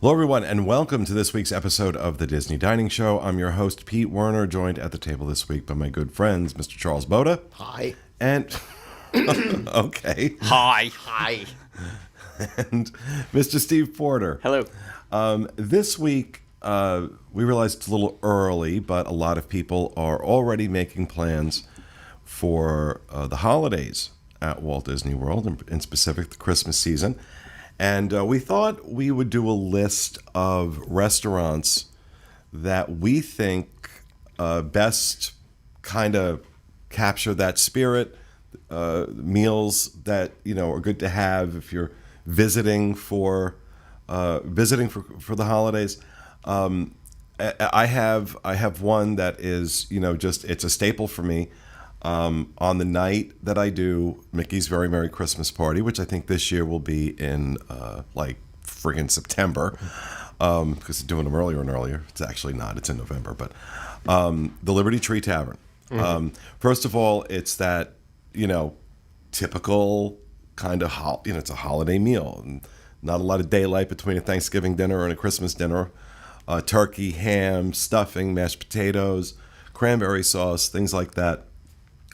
Hello, everyone, and welcome to this week's episode of the Disney Dining Show. I'm your host, Pete Werner, joined at the table this week by my good friends, Mr. Charles Boda. Hi. And, okay. Hi. And Mr. Steve Porter. Hello. This week, we realized it's a little early, but a lot of people are already making plans for the holidays at Walt Disney World, in specific the Christmas season. And we thought we would do a list of restaurants that we think best kind of capture that spirit, meals that, you know, are good to have if you're visiting for the holidays. I have one that is, you know, just it's a staple for me. On the night that I do Mickey's Very Merry Christmas Party, which I think this year will be in like friggin' September, because they're doing them earlier and earlier. It's actually not. It's in November. But the Liberty Tree Tavern. First of all, it's that, you know, typical kind of, it's a holiday meal. And not a lot of daylight between a Thanksgiving dinner and a Christmas dinner. Turkey, ham, stuffing, mashed potatoes, cranberry sauce, things like that.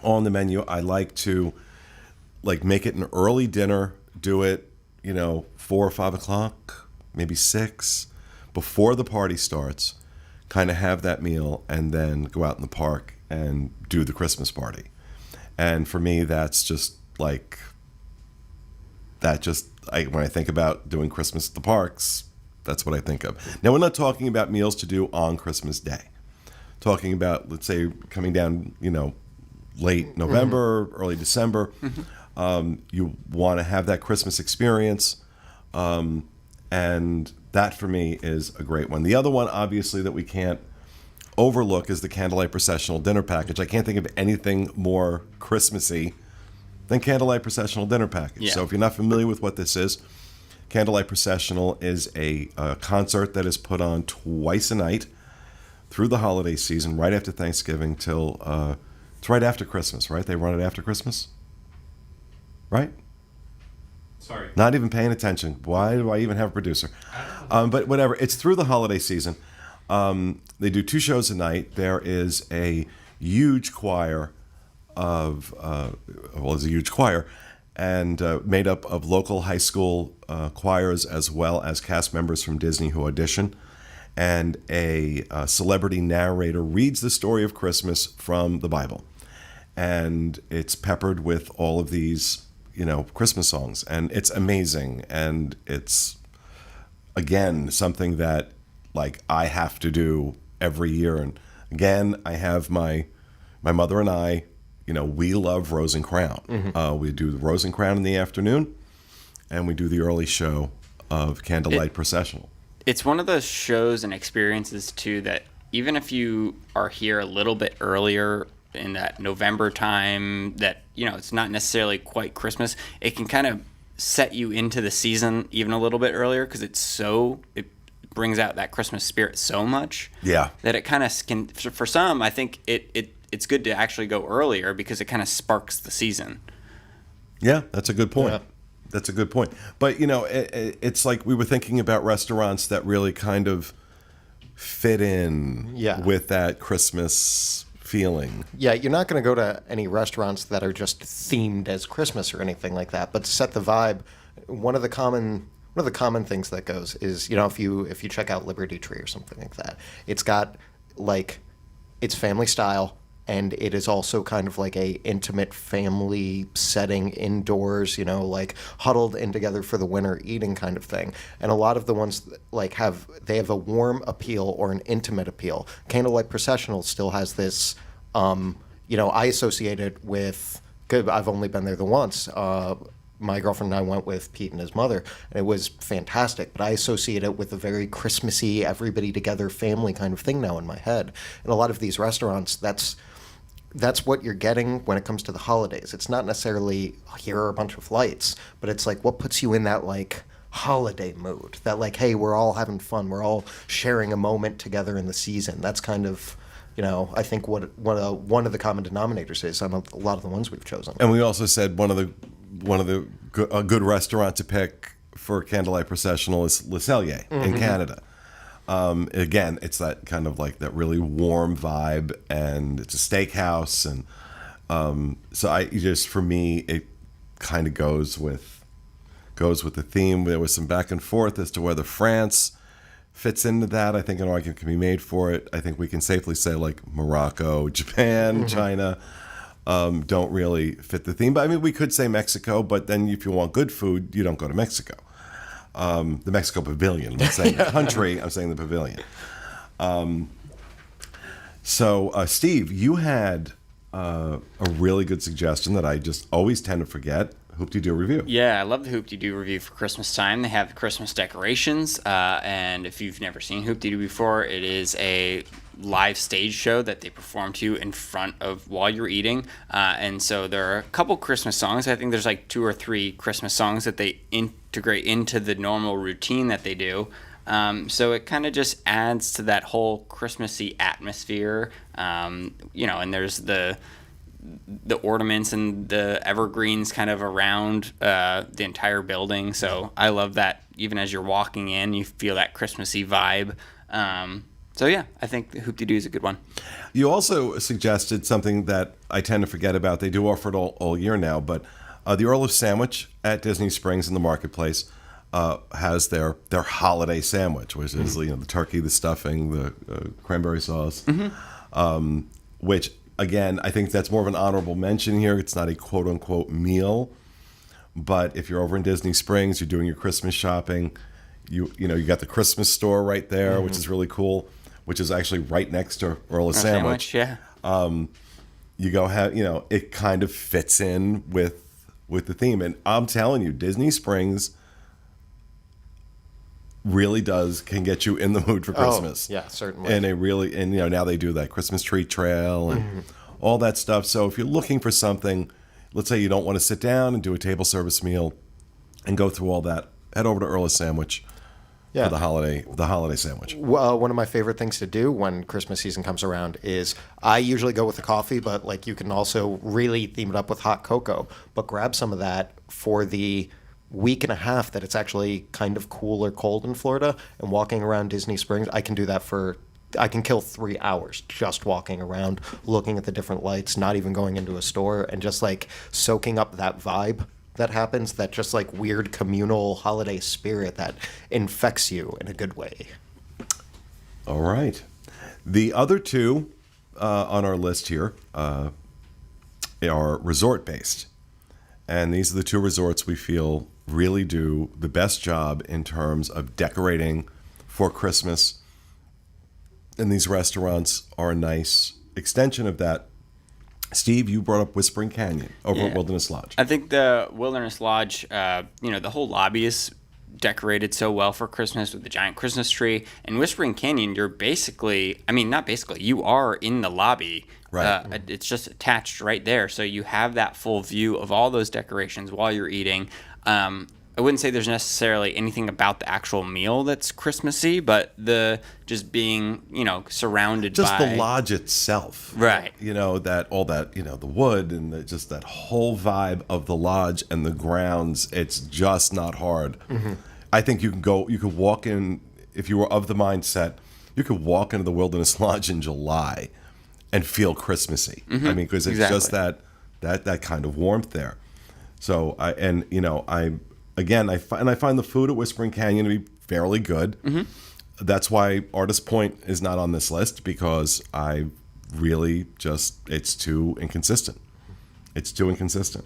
On the menu, I like to make it an early dinner, do it, 4 or 5 o'clock, maybe 6, before the party starts, kind of have that meal, and then go out in the park and do the Christmas party. And for me, that's just when I think about doing Christmas at the parks, that's what I think of. Now, we're not talking about meals to do on Christmas Day. Talking about, let's say, coming down, late November, early December. You want to have that Christmas experience. And that for me is a great one. The other one, obviously, that we can't overlook is the Candlelight Processional Dinner Package. I can't think of anything more Christmassy than Candlelight Processional Dinner Package. Yeah. So if you're not familiar with what this is, Candlelight Processional is a concert that is put on twice a night through the holiday season, right after Thanksgiving till... it's right after Christmas, right? They run it after Christmas? Right? Sorry. Not even paying attention. Why do I even have a producer? But whatever. It's through the holiday season. They do 2 shows a night. There is a huge choir there's a huge choir and made up of local high school choirs as well as cast members from Disney who audition. And a celebrity narrator reads the story of Christmas from the Bible. And it's peppered with all of these, Christmas songs. And it's amazing. And it's, again, something that, I have to do every year. And, again, I have my mother and I, we love Rose and Crown. We do the Rose and Crown in the afternoon. And we do the early show of Candlelight Processional. It's one of those shows and experiences, too, that even if you are here a little bit earlier in that November time, that, it's not necessarily quite Christmas, it can kind of set you into the season even a little bit earlier because it brings out that Christmas spirit so much. Yeah. That it kind of can, for some, I think it's good to actually go earlier because it kind of sparks the season. Yeah, that's a good point. Yeah. That's a good point. But, it's like we were thinking about restaurants that really kind of fit in with that Christmas feeling. Yeah, you're not going to go to any restaurants that are just themed as Christmas or anything like that. But to set the vibe, one of the common things that goes is, if you check out Liberty Tree or something like that, it's got it's family style. And it is also kind of like a intimate family setting indoors, huddled in together for the winter eating kind of thing. And a lot of the ones have a warm appeal or an intimate appeal. Candlelight Processional still has this, I associate it with, I've only been there the once. My girlfriend and I went with Pete and his mother, and it was fantastic. But I associate it with a very Christmassy, everybody together family kind of thing now in my head. And a lot of these restaurants, that's what you're getting when it comes to the holidays. It's not necessarily, here are a bunch of lights, but it's what puts you in that holiday mood. That hey, we're all having fun. We're all sharing a moment together in the season. That's kind of, I think what one of the common denominators is on a lot of the ones we've chosen. And we also said one of the a good restaurant to pick for Candlelight Processional is Le Cellier in Canada. Again, it's that kind of like that really warm vibe, and it's a steakhouse, and so for me it kind of goes with the theme. There was some back and forth as to whether France fits into that. I think an argument can be made for it. I think we can safely say like Morocco, Japan, China don't really fit the theme. But I mean, we could say Mexico, but then if you want good food, you don't go to Mexico. The Mexico Pavilion. I'm not saying the country, I'm saying the pavilion. So, Steve, you had a really good suggestion that I just always tend to forget. Hoop-de-doo review. Yeah, I love the Hoop-de-doo review for Christmas time. They have the Christmas decorations, and if you've never seen Hoop-de-doo before, it is a live stage show that they perform to you in front of while you're eating. And so there are a couple Christmas songs. I think there's like 2 or 3 Christmas songs that they integrate into the normal routine that they do. So it kind of just adds to that whole Christmassy atmosphere. And there's the ornaments and the evergreens kind of around the entire building. So I love that. Even as you're walking in, you feel that Christmassy vibe. So yeah, I think the Hoop-de-doo is a good one. You also suggested something that I tend to forget about. They do offer it all year now, but the Earl of Sandwich at Disney Springs in the marketplace has their holiday sandwich, which is the turkey, the stuffing, the cranberry sauce, which again I think that's more of an honorable mention here. It's not a quote unquote meal, but if you're over in Disney Springs, you're doing your Christmas shopping. You got the Christmas store right there, which is really cool, which is actually right next to Earl of Sandwich. Yeah. You go have it kind of fits in with the theme, and I'm telling you, Disney Springs really can get you in the mood for Christmas. Oh, yeah, certainly. And now they do that Christmas tree trail and all that stuff. So if you're looking for something, let's say you don't want to sit down and do a table service meal and go through all that, head over to Earl of Sandwich. Yeah. For the holiday sandwich. Well, one of my favorite things to do when Christmas season comes around is I usually go with the coffee, but like you can also really theme it up with hot cocoa. But grab some of that for the week and a half that it's actually kind of cool or cold in Florida, and walking around Disney Springs, I can do that I can kill 3 hours just walking around, looking at the different lights, not even going into a store, and just like soaking up that vibe that happens, that just like weird communal holiday spirit that infects you in a good way. All right. The other two on our list here are resort-based. And these are the 2 resorts we feel really do the best job in terms of decorating for Christmas. And these restaurants are a nice extension of that. Steve, you brought up Whispering Canyon over at Wilderness Lodge. I think the Wilderness Lodge, the whole lobby is decorated so well for Christmas with the giant Christmas tree. And Whispering Canyon, you are in the lobby. Right. It's just attached right there. So you have that full view of all those decorations while you're eating. I wouldn't say there's necessarily anything about the actual meal that's Christmassy, but the just being, surrounded just by... the lodge itself. Right. The wood and just that whole vibe of the lodge and the grounds, it's just not hard. Mm-hmm. I think you could walk in, if you were of the mindset, you could walk into the Wilderness Lodge in July and feel Christmassy. Mm-hmm. I mean, because it's just that kind of warmth there. So, I find the food at Whispering Canyon to be fairly good. Mm-hmm. That's why Artist Point is not on this list, because I really it's too inconsistent. It's too inconsistent.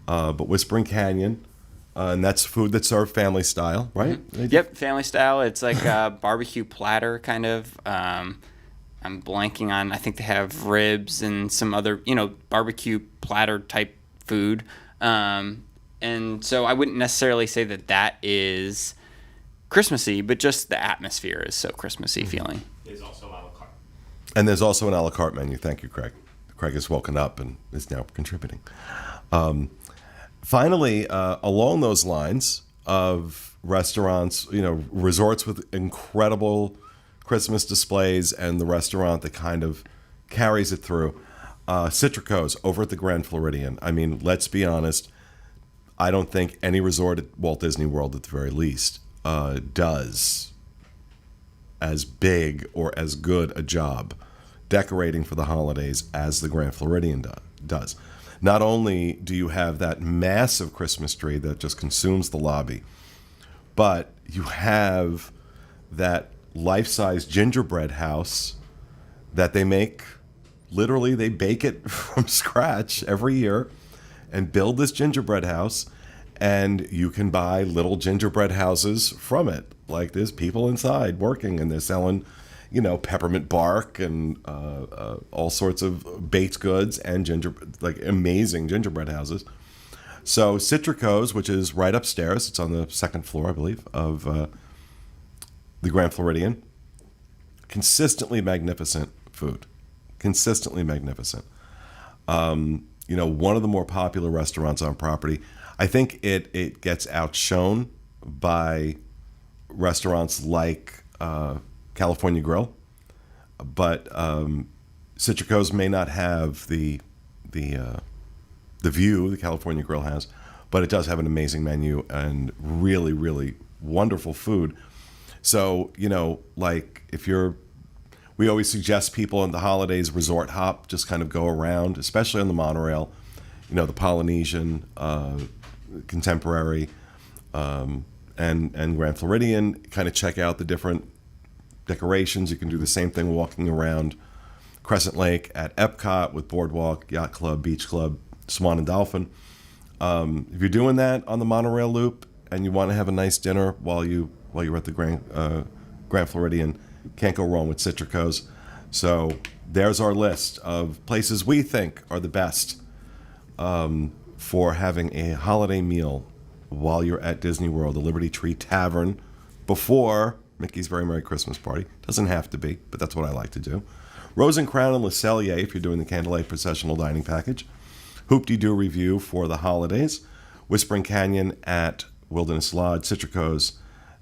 But Whispering Canyon, and that's food that's served family style, right? Mm-hmm. Yep, family style. It's like a barbecue platter kind of. I'm blanking on, I think they have ribs and some other, barbecue platter type food. And so I wouldn't necessarily say that is Christmassy, but just the atmosphere is so Christmassy feeling. There's also a la carte. And there's also an a la carte menu. Thank you, Craig. Craig has woken up and is now contributing. Finally, along those lines of restaurants, resorts with incredible Christmas displays and the restaurant that kind of carries it through, Citrico's over at the Grand Floridian. I mean, let's be honest. I don't think any resort at Walt Disney World, at the very least, does as big or as good a job decorating for the holidays as the Grand Floridian does. Not only do you have that massive Christmas tree that just consumes the lobby, but you have that life-size gingerbread house that they make. Literally, they bake it from scratch every year and build this gingerbread house, and you can buy little gingerbread houses from it. Like, there's people inside working, and they're selling, peppermint bark and all sorts of baked goods and amazing gingerbread houses. So Citrico's, which is right upstairs, it's on the second floor, I believe, of the Grand Floridian. Consistently magnificent food. Consistently magnificent. One of the more popular restaurants on property. I think it gets outshone by restaurants like California Grill, but Citrico's may not have the view the California Grill has, but it does have an amazing menu and really, really wonderful food. So, we always suggest people in the holidays resort hop, just kind of go around, especially on the monorail, the Polynesian, Contemporary, and Grand Floridian, kind of check out the different decorations. You can do the same thing walking around Crescent Lake at Epcot with Boardwalk, Yacht Club, Beach Club, Swan and Dolphin. If you're doing that on the monorail loop and you want to have a nice dinner while you're at the Grand Floridian, can't go wrong with Citrico's. So there's our list of places we think are the best for having a holiday meal while you're at Disney World. The Liberty Tree Tavern before Mickey's Very Merry Christmas Party. Doesn't have to be, but that's what I like to do. Rose and Crown and Le Cellier if you're doing the Candlelight Processional Dining Package. Hoop-de-Doo Review for the holidays. Whispering Canyon at Wilderness Lodge. Citrico's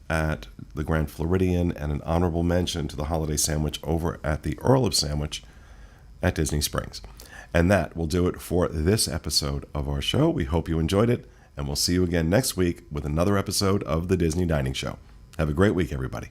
at the Grand Floridian, and an honorable mention to the holiday sandwich over at the Earl of Sandwich at Disney Springs. And that will do it for this episode of our show. We hope you enjoyed it, and we'll see you again next week with another episode of the Disney Dining Show. Have a great week, everybody.